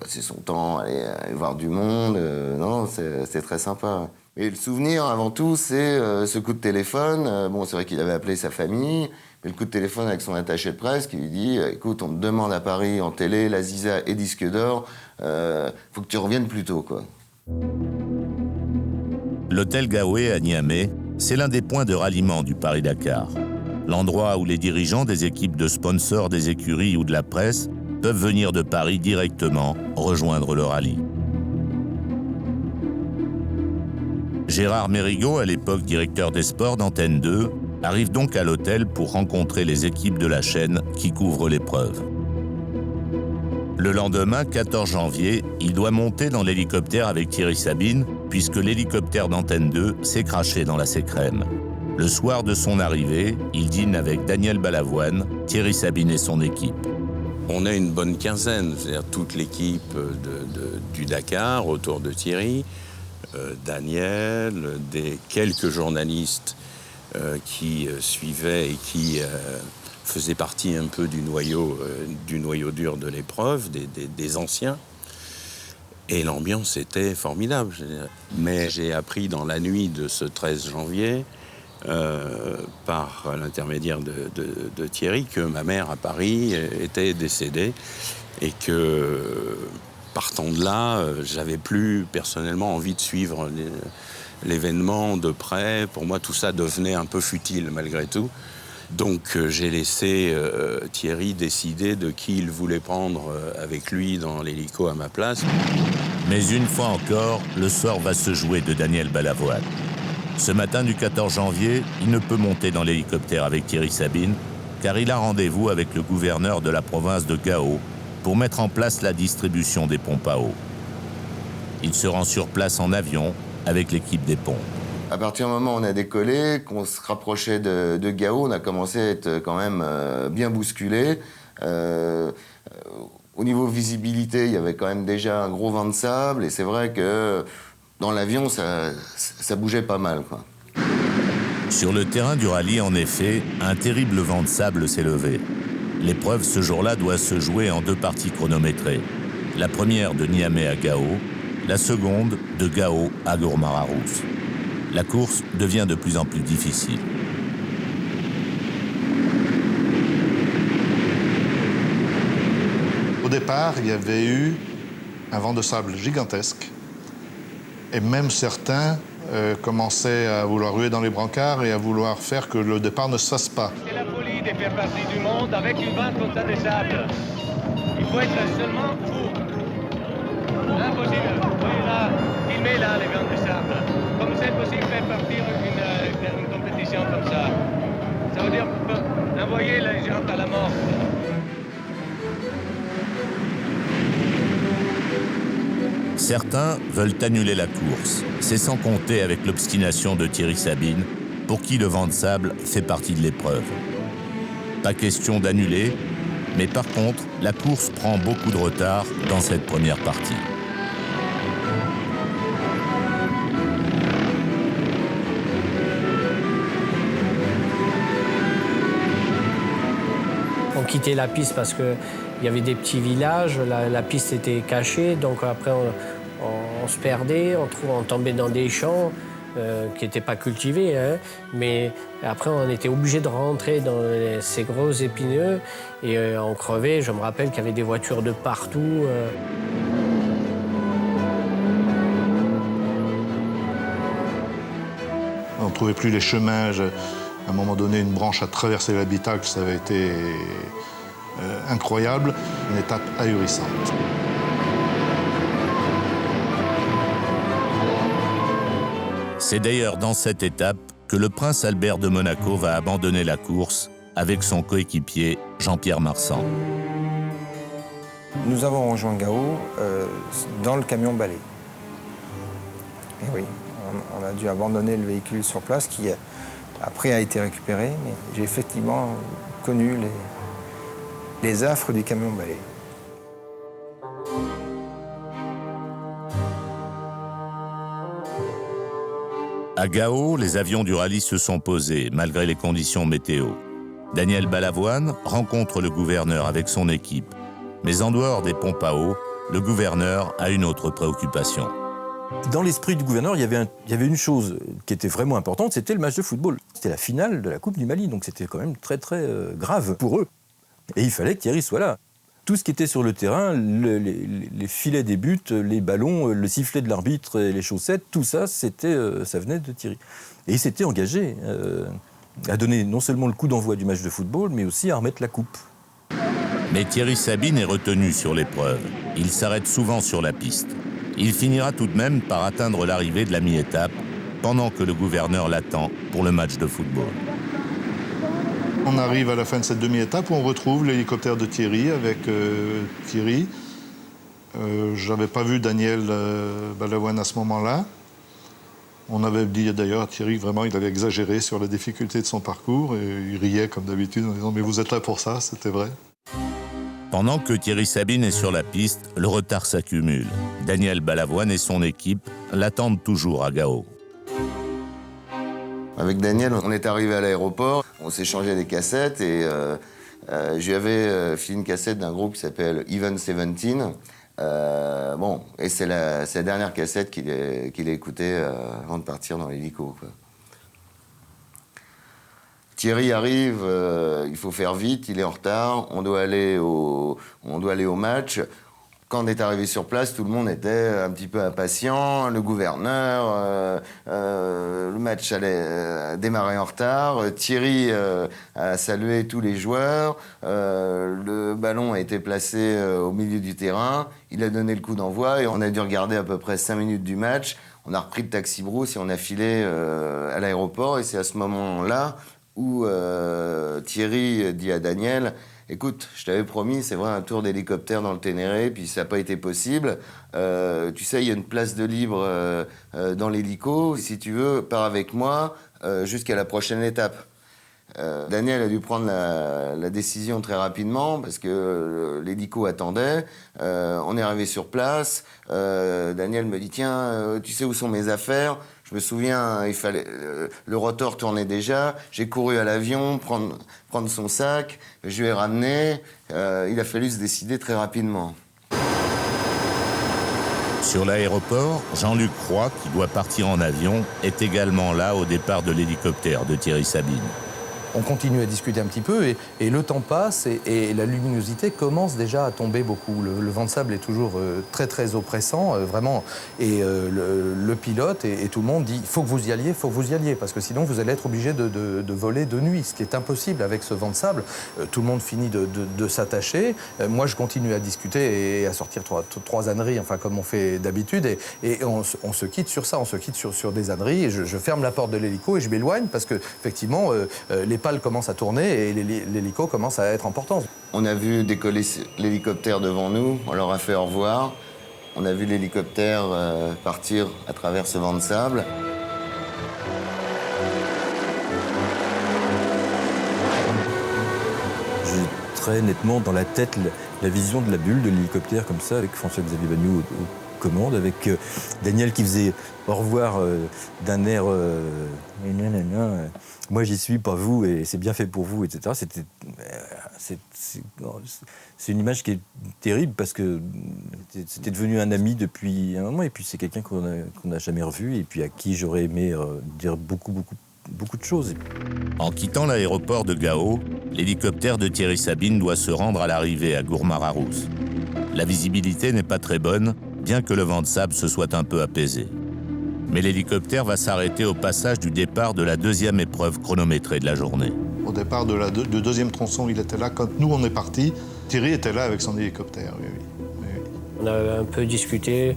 passer son temps, aller voir du monde, non, c'était très sympa. Et le souvenir, avant tout, c'est ce coup de téléphone. Bon, c'est vrai qu'il avait appelé sa famille, mais le coup de téléphone avec son attaché de presse qui lui dit « Écoute, on te demande à Paris, en télé, la Ziza et disque d'or, faut que tu reviennes plus tôt, quoi. »
L'hôtel Gaoué à Niamey, c'est l'un des points de ralliement du Paris-Dakar. L'endroit où les dirigeants des équipes de sponsors des écuries ou de la presse peuvent venir de Paris directement rejoindre le rallye. Gérard Mérigot, à l'époque directeur des sports d'Antenne 2, arrive donc à l'hôtel pour rencontrer les équipes de la chaîne qui couvrent l'épreuve. Le lendemain, 14 janvier, il doit monter dans l'hélicoptère avec Thierry Sabine, puisque l'hélicoptère d'Antenne 2 s'est crashé dans la Sécrème. Le soir de son arrivée, il dîne avec Daniel Balavoine, Thierry Sabine et son équipe.
On a une bonne quinzaine, c'est-à-dire toute l'équipe du Dakar autour de Thierry, Daniel, des quelques journalistes qui suivaient et qui faisaient partie un peu du noyau dur de l'épreuve, des anciens. Et l'ambiance était formidable. Mais j'ai appris dans la nuit de ce 13 janvier, par l'intermédiaire de Thierry, que ma mère à Paris était décédée et que, partant de là, j'avais plus personnellement envie de suivre l'événement de près. Pour moi, tout ça devenait un peu futile malgré tout. Donc j'ai laissé Thierry décider de qui il voulait prendre avec lui dans l'hélico à ma place.
Mais une fois encore, le sort va se jouer de Daniel Balavoine. Ce matin du 14 janvier, il ne peut monter dans l'hélicoptère avec Thierry Sabine, car il a rendez-vous avec le gouverneur de la province de Gao pour mettre en place la distribution des pompes à eau. Il se rend sur place en avion avec l'équipe des pompes.
À partir du moment où on a décollé, qu'on se rapprochait de Gao, on a commencé à être quand même bien bousculé. Au niveau visibilité, il y avait quand même déjà un gros vent de sable, et c'est vrai que dans l'avion, ça bougeait pas mal, quoi.
Sur le terrain du rallye, en effet, un terrible vent de sable s'est levé. L'épreuve ce jour-là doit se jouer en 2 parties chronométrées. La première de Niamey à Gao, la seconde de Gao à Gourmara-Rousse. La course devient de plus en plus difficile.
Au départ, il y avait eu un vent de sable gigantesque. Et même certains commençaient à vouloir ruer dans les brancards et à vouloir faire que le départ ne se fasse pas.
C'est la folie de faire partie du monde avec une vente comme ça de sable. Il faut être seulement fou. Impossible. Oui, là, filmez là les ventes de sable. Comme c'est possible de faire partir une compétition comme ça. Ça veut dire qu'on peut envoyer les gens à la mort.
Certains veulent annuler la course. C'est sans compter avec l'obstination de Thierry Sabine, pour qui le vent de sable fait partie de l'épreuve. Pas question d'annuler, mais par contre, la course prend beaucoup de retard dans cette première partie.
On quittait la piste parce qu'il y avait des petits villages, la piste était cachée, donc après on se perdait, on tombait dans des champs qui n'étaient pas cultivés, hein, mais après on était obligé de rentrer dans ces gros épineux et on crevait. Je me rappelle qu'il y avait des voitures de partout.
On ne trouvait plus les chemins. À un moment donné, une branche a traversé l'habitacle, ça avait été incroyable, une étape ahurissante.
C'est d'ailleurs dans cette étape que le prince Albert de Monaco va abandonner la course avec son coéquipier Jean-Pierre Marsan.
Nous avons rejoint Gao dans le camion balai. Et oui, on a dû abandonner le véhicule sur place qui après a été récupéré, mais j'ai effectivement connu les affres du camion balai.
À Gao, les avions du rallye se sont posés, malgré les conditions météo. Daniel Balavoine rencontre le gouverneur avec son équipe. Mais en dehors des pompes à eau, le gouverneur a une autre préoccupation.
Dans l'esprit du gouverneur, il y avait une chose qui était vraiment importante, c'était le match de football. C'était la finale de la Coupe du Mali, donc c'était quand même très très grave pour eux. Et il fallait que Thierry soit là. Tout ce qui était sur le terrain, les filets des buts, les ballons, le sifflet de l'arbitre et les chaussettes, tout ça, ça venait de Thierry. Et il s'était engagé à donner non seulement le coup d'envoi du match de football, mais aussi à remettre la coupe.
Mais Thierry Sabine est retenu sur l'épreuve. Il s'arrête souvent sur la piste. Il finira tout de même par atteindre l'arrivée de la mi-étape, pendant que le gouverneur l'attend pour le match de football.
On arrive à la fin de cette demi-étape où on retrouve l'hélicoptère de Thierry avec Thierry. Je n'avais pas vu Daniel Balavoine à ce moment-là. On avait dit d'ailleurs à Thierry, vraiment, il avait exagéré sur la difficulté de son parcours et il riait comme d'habitude en disant « mais vous êtes là pour ça », c'était vrai.
Pendant que Thierry Sabine est sur la piste, le retard s'accumule. Daniel Balavoine et son équipe l'attendent toujours à Gao.
Avec Daniel, on est arrivé à l'aéroport, on s'est changé des cassettes et je lui avais filé une cassette d'un groupe qui s'appelle Even 17. Et c'est la dernière cassette qu'il a écoutée avant de partir dans l'hélico, quoi. Thierry arrive, il faut faire vite, il est en retard, on doit aller au match. Quand on est arrivé sur place, tout le monde était un petit peu impatient, le gouverneur, le match allait démarrer en retard, Thierry a salué tous les joueurs, le ballon a été placé au milieu du terrain, il a donné le coup d'envoi et on a dû regarder à peu près 5 minutes du match. On a repris le taxi brousse et on a filé à l'aéroport et c'est à ce moment-là où Thierry dit à Daniel « Écoute, je t'avais promis, c'est vrai, un tour d'hélicoptère dans le Ténéré, puis ça n'a pas été possible. Tu sais, il y a une place de libre dans l'hélico. Si tu veux, pars avec moi jusqu'à la prochaine étape. » Daniel a dû prendre la décision très rapidement parce que l'hélico attendait. On est arrivé sur place. Daniel me dit « Tiens, tu sais où sont mes affaires ?» Je me souviens, le rotor tournait déjà. J'ai couru à l'avion, prendre son sac. Je lui ai ramené. Il a fallu se décider très rapidement.
Sur l'aéroport, Jean-Luc Roy, qui doit partir en avion, est également là au départ de l'hélicoptère de Thierry Sabine.
On continue à discuter un petit peu et le temps passe et la luminosité commence déjà à tomber beaucoup. Le vent de sable est toujours très très oppressant, vraiment. Et le pilote et tout le monde dit « il faut que vous y alliez, parce que sinon vous allez être obligé de voler de nuit », ce qui est impossible avec ce vent de sable. Tout le monde finit de s'attacher. Moi je continue à discuter et à sortir trois âneries, enfin comme on fait d'habitude, et on se quitte sur ça, on se quitte sur des âneries. Et je ferme la porte de l'hélico et je m'éloigne parce que effectivement les pales commencent à tourner et l'hélico commence à être important.
On a vu décoller l'hélicoptère devant nous, on leur a fait au revoir. On a vu l'hélicoptère partir à travers ce vent de sable.
J'ai très nettement dans la tête la vision de la bulle de l'hélicoptère comme ça, avec François-Xavier Bagnoud aux commandes, avec Daniel qui faisait au revoir d'un air moi j'y suis, pas vous, et c'est bien fait pour vous, etc. C'est une image qui est terrible parce que c'était devenu un ami depuis un moment, et puis c'est quelqu'un qu'on n'a jamais revu, et puis à qui j'aurais aimé dire beaucoup de choses.
En quittant l'aéroport de Gao, l'hélicoptère de Thierry Sabine doit se rendre à l'arrivée à Gourmararousse. La visibilité n'est pas très bonne, bien que le vent de sable se soit un peu apaisé. Mais l'hélicoptère va s'arrêter au passage du départ de la deuxième épreuve chronométrée de la journée.
Au départ du deuxième tronçon, il était là. Quand nous, on est partis, Thierry était là avec son hélicoptère. Oui.
On a un peu discuté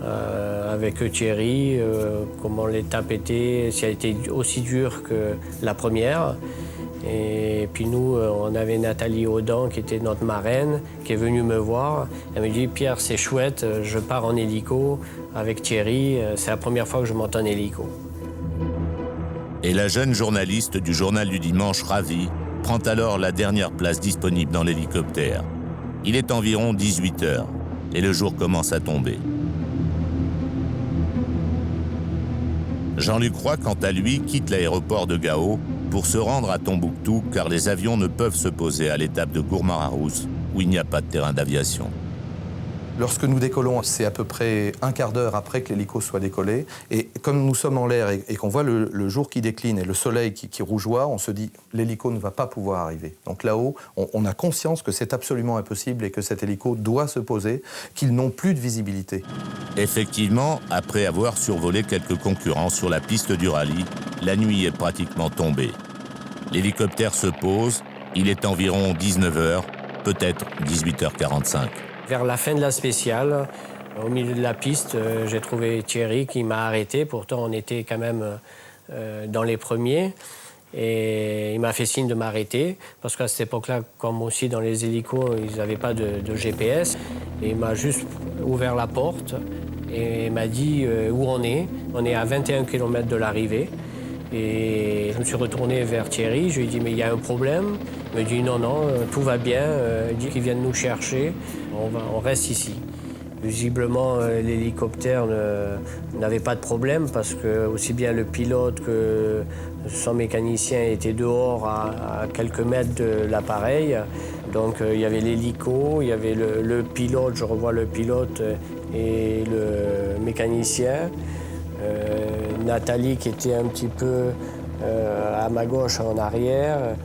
avec Thierry, comment l'étape était, si elle était aussi dure que la première. Et puis nous, on avait Nathalie Audan, qui était notre marraine, qui est venue me voir. Elle me dit « Pierre, c'est chouette, je pars en hélico avec Thierry. C'est la première fois que je monte en hélico. »
Et la jeune journaliste du Journal du Dimanche, ravie, prend alors la dernière place disponible dans l'hélicoptère. Il est environ 18h et le jour commence à tomber. Jean-Luc Roy, quant à lui, quitte l'aéroport de Gao pour se rendre à Tombouctou, car les avions ne peuvent se poser à l'étape de Gourmararousse, où il n'y a pas de terrain d'aviation.
Lorsque nous décollons, c'est à peu près un quart d'heure après que l'hélico soit décollé. Et comme nous sommes en l'air et qu'on voit le jour qui décline et le soleil qui rougeoie, on se dit l'hélico ne va pas pouvoir arriver. Donc là-haut, on a conscience que c'est absolument impossible et que cet hélico doit se poser, qu'ils n'ont plus de visibilité.
Effectivement, après avoir survolé quelques concurrents sur la piste du rallye, la nuit est pratiquement tombée. L'hélicoptère se pose, il est environ 19h, peut-être 18h45.
Vers la fin de la spéciale, au milieu de la piste, j'ai trouvé Thierry qui m'a arrêté. Pourtant, on était quand même dans les premiers. Et il m'a fait signe de m'arrêter. Parce qu'à cette époque-là, comme aussi dans les hélicos, ils n'avaient pas de GPS. Et il m'a juste ouvert la porte et m'a dit où on est. On est à 21 km de l'arrivée. Et je me suis retourné vers Thierry. Je lui ai dit, mais il y a un problème. Il me dit, non, non, tout va bien. Il dit qu'ils viennent nous chercher. On reste ici. Visiblement, l'hélicoptère n'avait pas de problème parce que aussi bien le pilote que son mécanicien étaient dehors à quelques mètres de l'appareil. Donc il y avait l'hélico, il y avait le pilote, je revois le pilote et le mécanicien. Nathalie qui était un petit peu à ma gauche en arrière,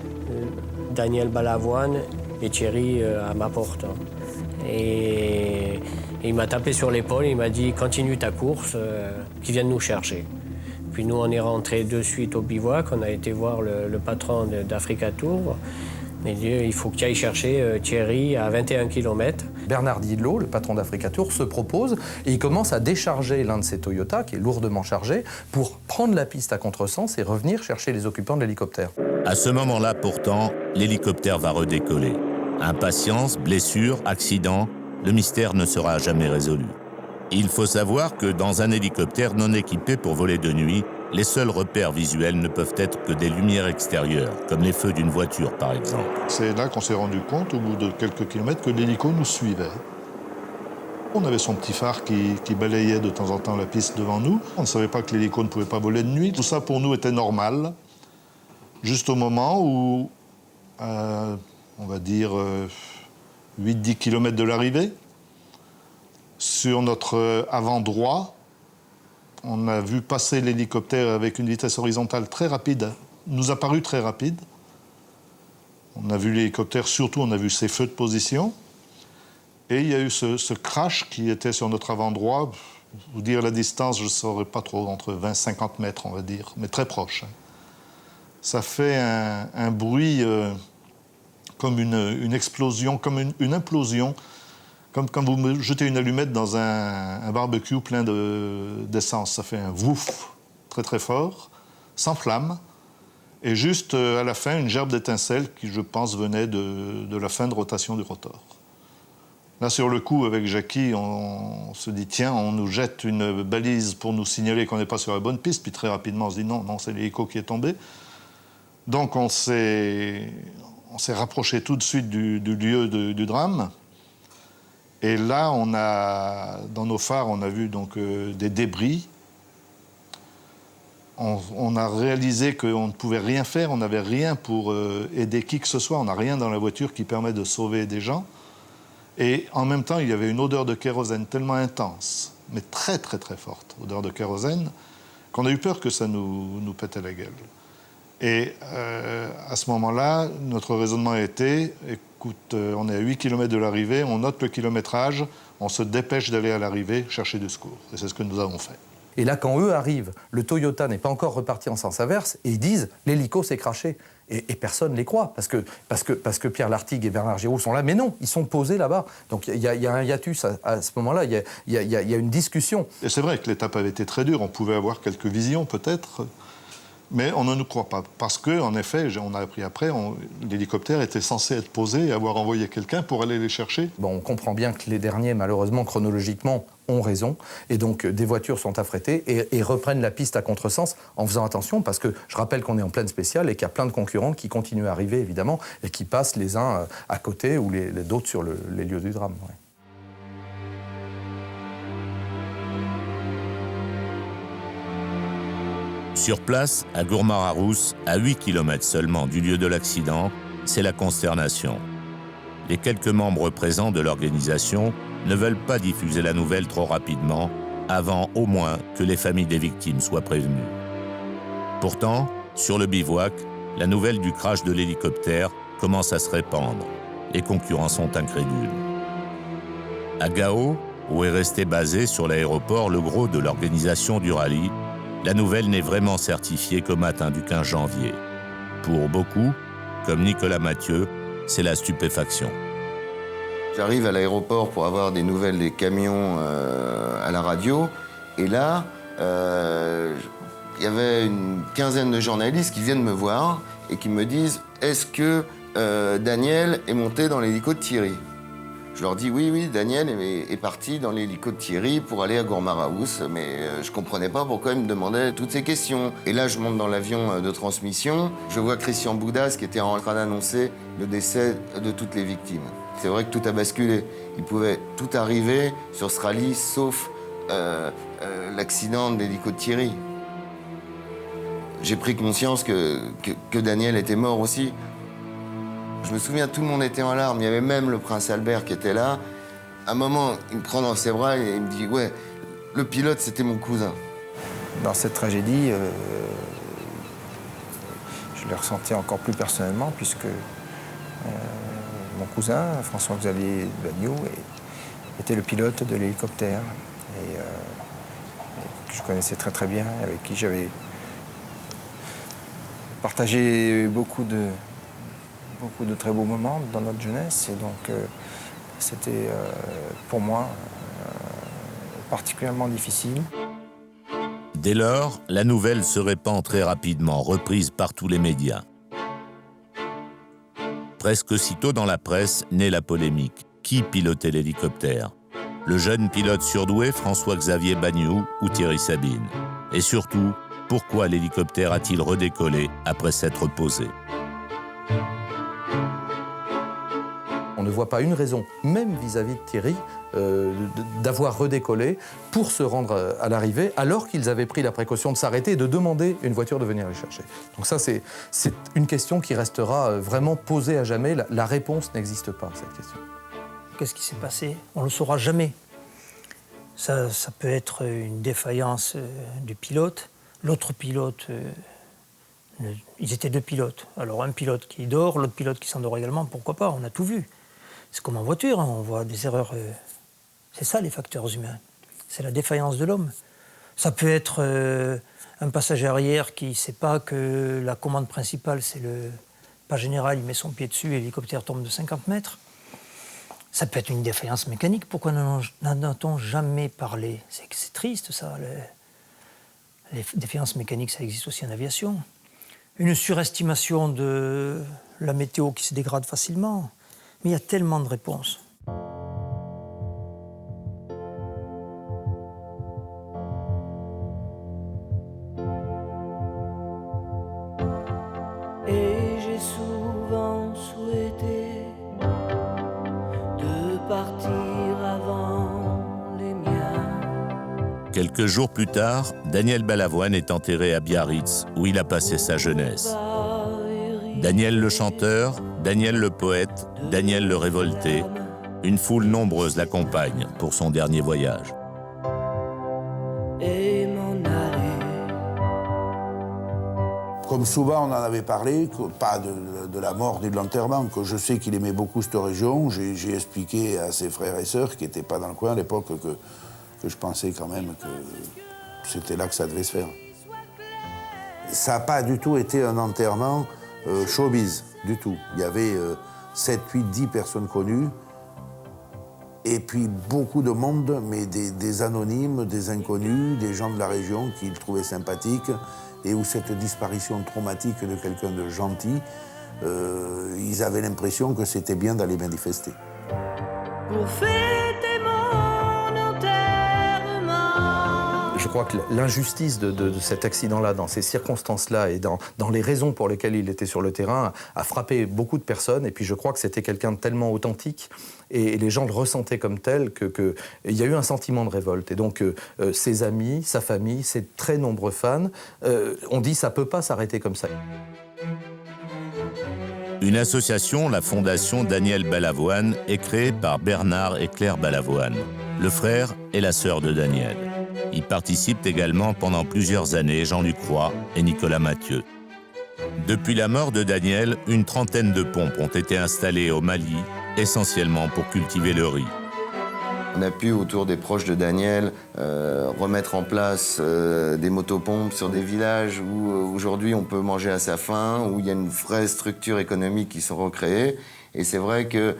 Daniel Balavoine et Thierry à ma porte. Et il m'a tapé sur l'épaule, il m'a dit « Continue ta course, qu'ils viennent nous chercher ». Puis nous, on est rentrés de suite au bivouac, on a été voir le patron d'Africa Tour. Il dit « Il faut que tu ailles chercher Thierry à 21 km ».
Bernard Didlot, le patron d'Africa Tour, se propose et il commence à décharger l'un de ses Toyota, qui est lourdement chargé, pour prendre la piste à contresens et revenir chercher les occupants de l'hélicoptère.
À ce moment-là, pourtant, l'hélicoptère va redécoller. Impatience, blessure, accident, le mystère ne sera jamais résolu. Il faut savoir que dans un hélicoptère non équipé pour voler de nuit, les seuls repères visuels ne peuvent être que des lumières extérieures, comme les feux d'une voiture par exemple.
C'est là qu'on s'est rendu compte, au bout de quelques kilomètres, que l'hélico nous suivait. On avait son petit phare qui balayait de temps en temps la piste devant nous. On ne savait pas que l'hélico ne pouvait pas voler de nuit. Tout ça pour nous était normal, juste au moment où, on va dire, 8-10 km de l'arrivée, sur notre avant droit, on a vu passer l'hélicoptère avec une vitesse horizontale très rapide, nous a paru très rapide. On a vu l'hélicoptère, surtout on a vu ses feux de position. Et il y a eu ce crash qui était sur notre avant droit. Vous dire la distance, je ne saurais pas trop, entre 20 et 50 mètres, on va dire, mais très proche. Ça fait un bruit comme une explosion, comme une implosion. Comme quand vous jetez une allumette dans un barbecue plein d'essence. Ça fait un wouf très très fort, sans flamme. Et juste à la fin, une gerbe d'étincelles qui, je pense, venait de la fin de rotation du rotor. Là, sur le coup, avec Jackie, on se dit, tiens, on nous jette une balise pour nous signaler qu'on n'est pas sur la bonne piste. Puis très rapidement, on se dit, non, c'est l'hélico qui est tombé. Donc on s'est rapproché tout de suite du lieu du drame. Et là, dans nos phares, on a vu donc des débris. On a réalisé qu'on ne pouvait rien faire, on n'avait rien pour aider qui que ce soit. On n'a rien dans la voiture qui permet de sauver des gens. Et en même temps, il y avait une odeur de kérosène tellement intense, mais très très très forte, odeur de kérosène, qu'on a eu peur que ça nous pétait la gueule. Et à ce moment-là, notre raisonnement a été, écoute, on est à 8 km de l'arrivée, on note le kilométrage, on se dépêche d'aller à l'arrivée chercher du secours. Et c'est ce que nous avons fait.
Et là, quand eux arrivent, le Toyota n'est pas encore reparti en sens inverse, et ils disent « l'hélico s'est crashé ». Et personne ne les croit, parce que Pierre Lartigue et Bernard Giraud sont là. Mais non, ils sont posés là-bas. Donc il y a un hiatus à ce moment-là, il y a une discussion.
Et c'est vrai que l'étape avait été très dure, on pouvait avoir quelques visions peut-être, mais on ne nous croit pas. Parce qu'en effet, on a appris après, l'hélicoptère était censé être posé et avoir envoyé quelqu'un pour aller les chercher.
Bon, on comprend bien que les derniers, malheureusement, chronologiquement, ont raison. Et donc, des voitures sont affrétées et reprennent la piste à contresens en faisant attention, parce que je rappelle qu'on est en pleine spéciale et qu'il y a plein de concurrents qui continuent à arriver, évidemment, et qui passent les uns à côté ou d'autres sur les lieux du drame. Ouais.
Sur place, à Gourmara-Rousse, à 8 km seulement du lieu de l'accident, c'est la consternation. Les quelques membres présents de l'organisation ne veulent pas diffuser la nouvelle trop rapidement, avant au moins que les familles des victimes soient prévenues. Pourtant, sur le bivouac, la nouvelle du crash de l'hélicoptère commence à se répandre. Les concurrents sont incrédules. À Gao, où est resté basé sur l'aéroport le gros de l'organisation du rallye, la nouvelle n'est vraiment certifiée qu'au matin du 15 janvier. Pour beaucoup, comme Nicolas Mathieu, c'est la stupéfaction.
J'arrive à l'aéroport pour avoir des nouvelles des camions à la radio, et là, il y avait une quinzaine de journalistes qui viennent me voir et qui me disent « Est-ce que Daniel est monté dans l'hélico de Thierry ?» Je leur dis oui, Daniel est parti dans l'hélico de Thierry pour aller à Gourmara-Rousse, mais je ne comprenais pas pourquoi il me demandait toutes ces questions. Et là, je monte dans l'avion de transmission, je vois Christian Boudas qui était en train d'annoncer le décès de toutes les victimes. C'est vrai que tout a basculé. Il pouvait tout arriver sur ce rallye, sauf l'accident de l'hélico de Thierry. J'ai pris conscience que Daniel était mort aussi. Je me souviens, tout le monde était en larmes. Il y avait même le prince Albert qui était là. À un moment, il me prend dans ses bras et il me dit « Ouais, le pilote, c'était mon cousin. »
Dans cette tragédie, je l'ai ressenti encore plus personnellement, puisque mon cousin, François-Xavier Bagnoud, était le pilote de l'hélicoptère. Et que je connaissais très très bien, avec qui j'avais partagé beaucoup de très beaux moments dans notre jeunesse. Et donc, c'était pour moi particulièrement difficile.
Dès lors, la nouvelle se répand très rapidement, reprise par tous les médias. Presque aussitôt dans la presse naît la polémique. Qui pilotait l'hélicoptère? Le jeune pilote surdoué François-Xavier Bagnoud ou Thierry Sabine? Et surtout, pourquoi l'hélicoptère a-t-il redécollé après s'être posé?
On ne voit pas une raison, même vis-à-vis de Thierry, d'avoir redécollé pour se rendre à l'arrivée, alors qu'ils avaient pris la précaution de s'arrêter et de demander une voiture de venir les chercher. Donc ça, c'est une question qui restera vraiment posée à jamais. La réponse n'existe pas à cette question.
Qu'est-ce qui s'est passé? On ne le saura jamais. Ça peut être une défaillance du pilote. L'autre pilote, ils étaient deux pilotes. Alors un pilote qui dort, l'autre pilote qui s'endort également, pourquoi pas? On a tout vu. C'est comme en voiture, hein, on voit des erreurs. C'est ça les facteurs humains. C'est la défaillance de l'homme. Ça peut être un passager arrière qui ne sait pas que la commande principale, c'est le pas général, il met son pied dessus et l'hélicoptère tombe de 50 mètres. Ça peut être une défaillance mécanique. Pourquoi n'en a-t-on jamais parlé? C'est triste, ça. Les défaillances mécaniques, ça existe aussi en aviation. Une surestimation de la météo qui se dégrade facilement. Mais il y a tellement de réponses.
Et j'ai souvent souhaité de partir avant les miens.
Quelques jours plus tard, Daniel Balavoine est enterré à Biarritz, où il a passé sa jeunesse. Daniel le chanteur, Daniel le poète, Daniel le révolté, une foule nombreuse l'accompagne pour son dernier voyage.
Et m'en aller.
Comme souvent on en avait parlé, pas de la mort ni de l'enterrement, que je sais qu'il aimait beaucoup cette région. J'ai expliqué à ses frères et sœurs qui n'étaient pas dans le coin à l'époque que je pensais quand même que c'était là que ça devait se faire. Ça n'a pas du tout été un enterrement showbiz, du tout. Il y avait 7, 8, 10 personnes connues, et puis beaucoup de monde, mais des anonymes, des inconnus, des gens de la région qui le trouvaient sympathique, et où cette disparition traumatique de quelqu'un de gentil, ils avaient l'impression que c'était bien d'aller manifester.
Pour fêter mon enterrement.
Je crois que l'injustice de cet accident-là, dans ces circonstances-là et dans les raisons pour lesquelles il était sur le terrain, a frappé beaucoup de personnes. Et puis je crois que c'était quelqu'un de tellement authentique et les gens le ressentaient comme tel qu'il y a eu un sentiment de révolte. Et donc ses amis, sa famille, ses très nombreux fans ont dit ça ne peut pas s'arrêter comme ça.
Une association, la Fondation Daniel Balavoine, est créée par Bernard et Claire Balavoine, le frère et la sœur de Daniel. Y participent également pendant plusieurs années Jean-Luc Roy et Nicolas Mathieu. Depuis la mort de Daniel, une trentaine de pompes ont été installées au Mali, essentiellement pour cultiver le riz.
On a pu, autour des proches de Daniel, remettre en place des motopompes sur des villages où aujourd'hui on peut manger à sa faim, où il y a une vraie structure économique qui se recrée. Et c'est vrai que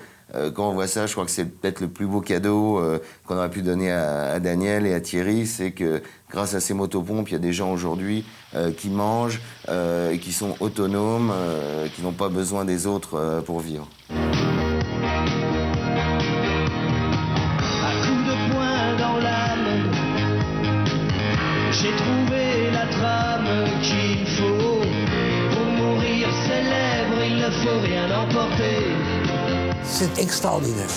quand on voit ça, je crois que c'est peut-être le plus beau cadeau qu'on aurait pu donner à Daniel et à Thierry, c'est que grâce à ces motopompes, il y a des gens aujourd'hui qui mangent, et qui sont autonomes, qui n'ont pas besoin des autres pour vivre.
J'ai trouvé la trame qu'il faut. Pour mourir célèbre, il ne faut rien emporter.
C'est extraordinaire.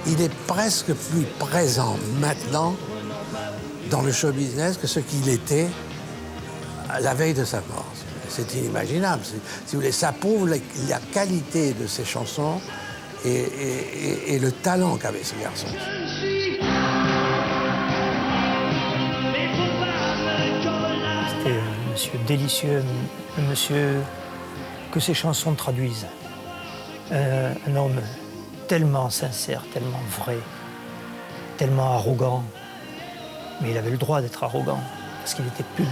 Il est presque plus présent maintenant dans le show business que ce qu'il était à la veille de sa mort. C'est inimaginable. Si vous voulez, ça prouve la qualité de ses chansons et le talent qu'avait ce garçon.
C'était un monsieur délicieux, un monsieur que ses chansons traduisent. Un homme tellement sincère, tellement vrai, tellement arrogant. Mais il avait le droit d'être arrogant, parce qu'il était pur.